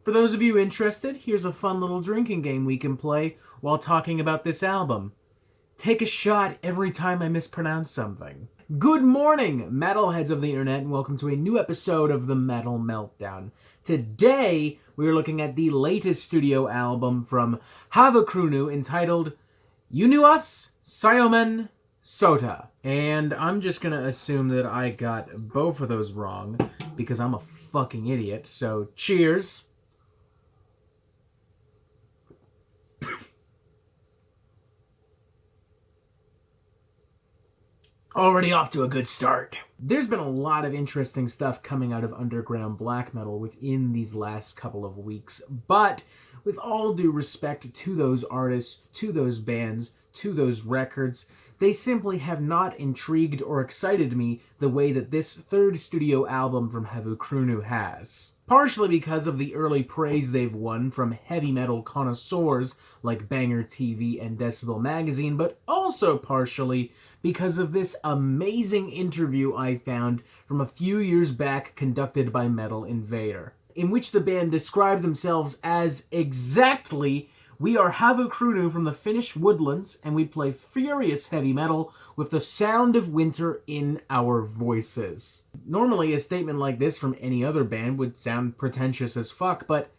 For those of you interested, here's a fun little drinking game we can play while talking about this album. Take a shot every time I mispronounce something. Good morning, metalheads of the internet, and welcome to a new episode of the Metal Meltdown. Today, we are looking at the latest studio album from Havukruunu entitled Uinuos Syömein Sota. And I'm just gonna assume that I got both of those wrong, because I'm a fucking idiot, so cheers. Already off to a good start. There's been a lot of interesting stuff coming out of underground black metal within these last couple of weeks, but with all due respect to those artists, to those bands, to those records, they simply have not intrigued or excited me the way that this third studio album from Havukruunu has. Partially because of the early praise they've won from heavy metal connoisseurs like Banger TV and Decibel Magazine, but also partially because of this amazing interview I found from a few years back conducted by Metal Invader, in which the band described themselves as exactly, "We are Havukruunu from the Finnish woodlands, and we play furious heavy metal with the sound of winter in our voices." Normally, a statement like this from any other band would sound pretentious as fuck, but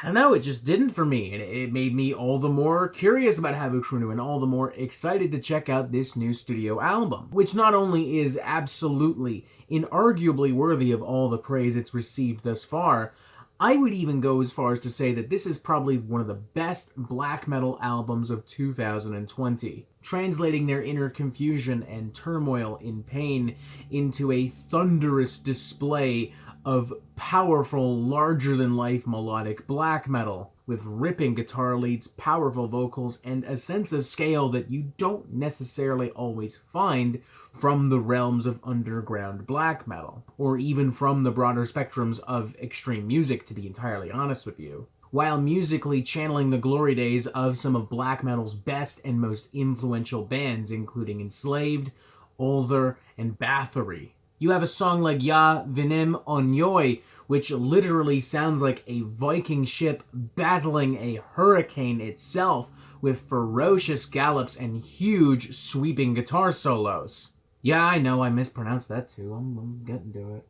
I don't know, it just didn't for me, and it made me all the more curious about Havukruunu and all the more excited to check out this new studio album, which not only is absolutely, inarguably worthy of all the praise it's received thus far, I would even go as far as to say that this is probably one of the best black metal albums of 2020, translating their inner confusion and turmoil in pain into a thunderous display of powerful, larger-than-life melodic black metal, with ripping guitar leads, powerful vocals, and a sense of scale that you don't necessarily always find from the realms of underground black metal, or even from the broader spectrums of extreme music, to be entirely honest with you, while musically channeling the glory days of some of black metal's best and most influential bands, including Enslaved, Ulver, and Bathory. You have a song like Ja Vinem Onjoi, which literally sounds like a Viking ship battling a hurricane itself, with ferocious gallops and huge sweeping guitar solos. Yeah, I know, I mispronounced that too. I'm getting to it.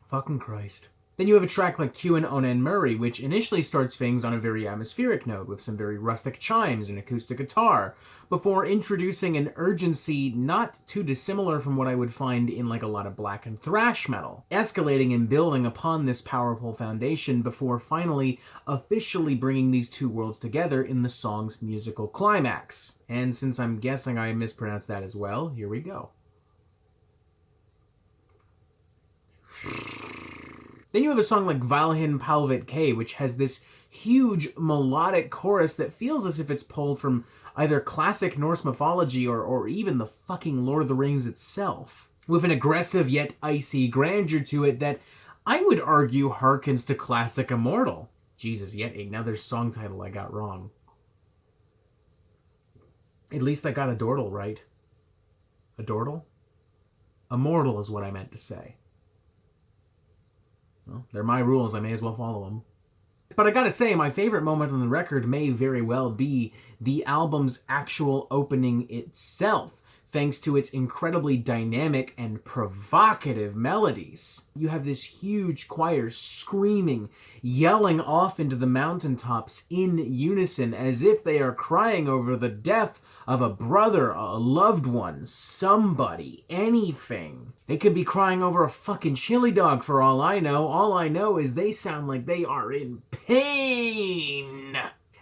Fucking Christ. Then you have a track like Cuan Onen Murray, which initially starts things on a very atmospheric note with some very rustic chimes and acoustic guitar, before introducing an urgency not too dissimilar from what I would find in like a lot of black and thrash metal, escalating and building upon this powerful foundation before finally officially bringing these two worlds together in the song's musical climax. And since I'm guessing I mispronounced that as well, here we go. Then you have a song like Valhin Palvet K, which has this huge melodic chorus that feels as if it's pulled from either classic Norse mythology or even the fucking Lord of the Rings itself, with an aggressive yet icy grandeur to it that I would argue harkens to classic Immortal. Jesus, yet another song title I got wrong. At least I got a dordle right. A dordle? Immortal is what I meant to say. Well, they're my rules, I may as well follow them. But I gotta say, my favorite moment on the record may very well be the album's actual opening itself, thanks to its incredibly dynamic and provocative melodies. You have this huge choir screaming, yelling off into the mountaintops in unison as if they are crying over the death of a brother, a loved one, somebody, anything. They could be crying over a fucking chili dog for all I know. All I know is they sound like they are in pain.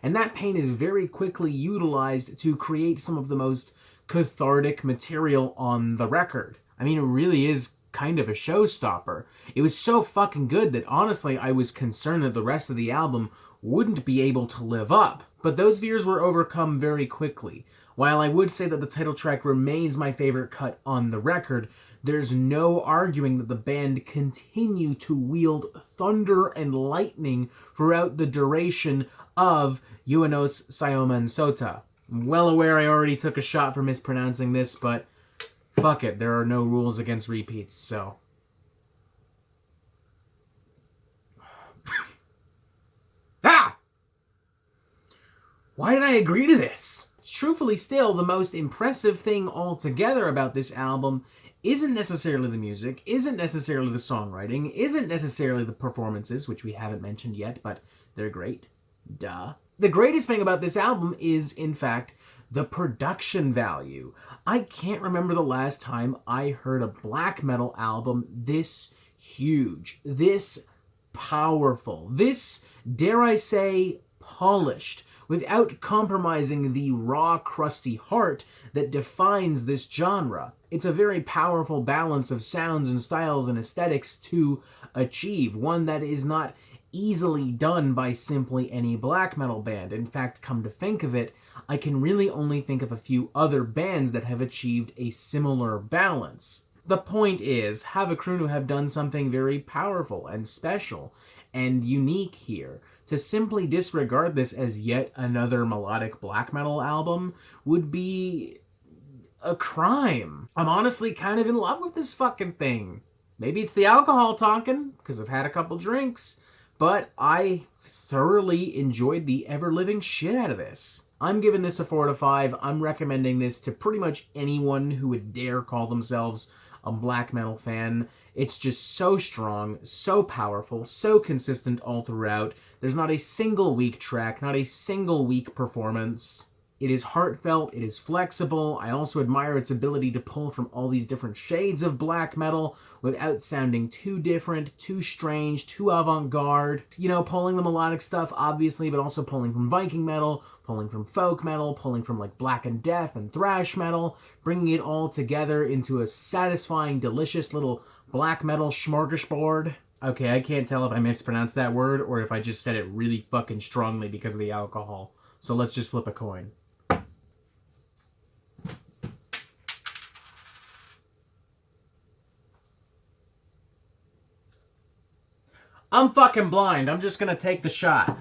And that pain is very quickly utilized to create some of the most cathartic material on the record. I mean, it really is kind of a showstopper. It was so fucking good that honestly I was concerned that the rest of the album wouldn't be able to live up. But those fears were overcome very quickly. While I would say that the title track remains my favorite cut on the record, there's no arguing that the band continue to wield thunder and lightning throughout the duration of Uinuos Syömein Sota. I'm well aware I already took a shot for mispronouncing this, but fuck it, there are no rules against repeats, so. Why did I agree to this? Truthfully still, the most impressive thing altogether about this album isn't necessarily the music, isn't necessarily the songwriting, isn't necessarily the performances, which we haven't mentioned yet, but they're great. Duh. The greatest thing about this album is, in fact, the production value. I can't remember the last time I heard a black metal album this huge, this powerful, this, dare I say, polished, without compromising the raw, crusty heart that defines this genre. It's a very powerful balance of sounds and styles and aesthetics to achieve, one that is not easily done by simply any black metal band. In fact, come to think of it, I can really only think of a few other bands that have achieved a similar balance. The point is, Havukruunu have done something very powerful and special and unique here. To simply disregard this as yet another melodic black metal album would be a crime. I'm honestly kind of in love with this fucking thing. Maybe it's the alcohol talking, because I've had a couple drinks, but I thoroughly enjoyed the ever-living shit out of this. I'm giving this a 4 out of 5. I'm recommending this to pretty much anyone who would dare call themselves a black metal fan. It's just so strong, so powerful, so consistent all throughout. There's not a single weak track, not a single weak performance. It is heartfelt, it is flexible. I also admire its ability to pull from all these different shades of black metal without sounding too different, too strange, too avant-garde. You know, pulling the melodic stuff, obviously, but also pulling from Viking metal, pulling from folk metal, pulling from like Black and Death and thrash metal, bringing it all together into a satisfying, delicious little black metal smorgasbord. Okay, I can't tell if I mispronounced that word or if I just said it really fucking strongly because of the alcohol. So let's just flip a coin. I'm fucking blind. I'm just gonna take the shot.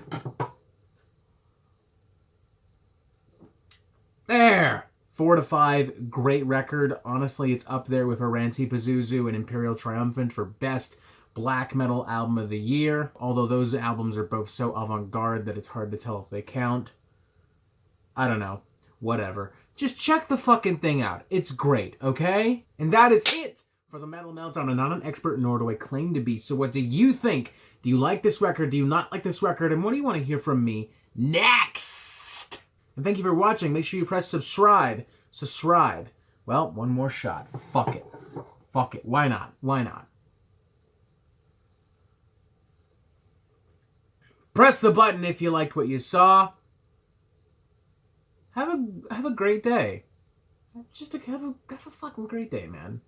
There! 4 out of 5. Great record. Honestly, it's up there with Oranti Pazuzu and Imperial Triumphant for best black metal album of the year. Although those albums are both so avant-garde that it's hard to tell if they count. I don't know. Whatever. Just check the fucking thing out. It's great, okay? And that is it for the Metal Meltdown. I'm not an expert, nor do I claim to be. So what do you think? Do you like this record? Do you not like this record? And what do you want to hear from me next? And thank you for watching. Make sure you press subscribe. Subscribe. Well, one more shot. Fuck it. Fuck it. Why not? Why not? Press the button if you liked what you saw. Have a great day. Just have a fucking great day, man.